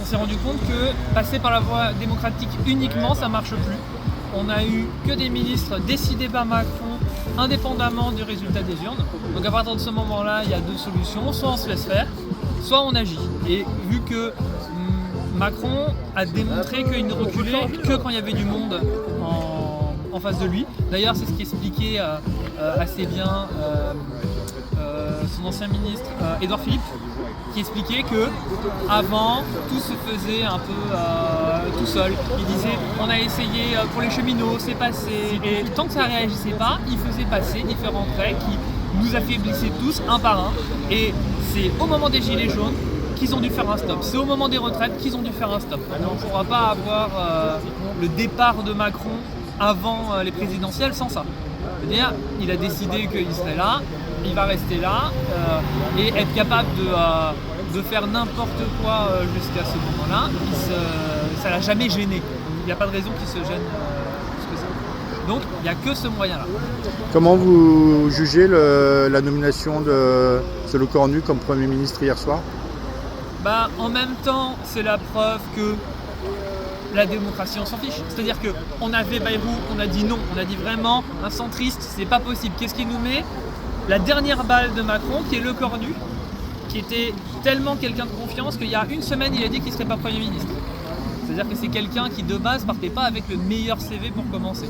on s'est rendu compte que passer par la voie démocratique uniquement, ça marche plus. On a eu que des ministres décidés par Macron, indépendamment du résultat des urnes. Donc à partir de ce moment-là, il y a deux solutions. Soit on se laisse faire, soit on agit. Et vu que Macron a démontré qu'il ne reculait que quand il y avait du monde en face de lui. D'ailleurs, c'est ce qui expliquait assez bien son ancien ministre Édouard Philippe, qui expliquait que avant tout se faisait un peu tout seul. Il disait on a essayé pour les cheminots, c'est passé, et tant que ça ne réagissait pas, il faisait passer différents traits qui nous affaiblissaient tous un par un. Et c'est au moment des gilets jaunes qu'ils ont dû faire un stop. C'est au moment des retraites qu'ils ont dû faire un stop. On ne pourra pas avoir le départ de Macron avant les présidentielles sans ça. C'est-à-dire, il a décidé qu'il serait là, il va rester là et être capable de faire n'importe quoi jusqu'à ce moment-là, ça l'a jamais gêné. Il n'y a pas de raison qu'il se gêne plus que ça. Donc, il n'y a que ce moyen-là. Comment vous jugez la nomination de Solo Cornu comme Premier ministre hier soir ? En même temps, c'est la preuve que la démocratie, on s'en fiche. C'est-à-dire qu'on avait Bayrou, on a dit non, on a dit vraiment un centriste, c'est pas possible. Qu'est-ce qui nous met la dernière balle de Macron, qui est Le Cornu, qui était tellement quelqu'un de confiance qu'il y a une semaine, il a dit qu'il ne serait pas Premier ministre. C'est-à-dire que c'est quelqu'un qui de base partait pas avec le meilleur CV pour commencer.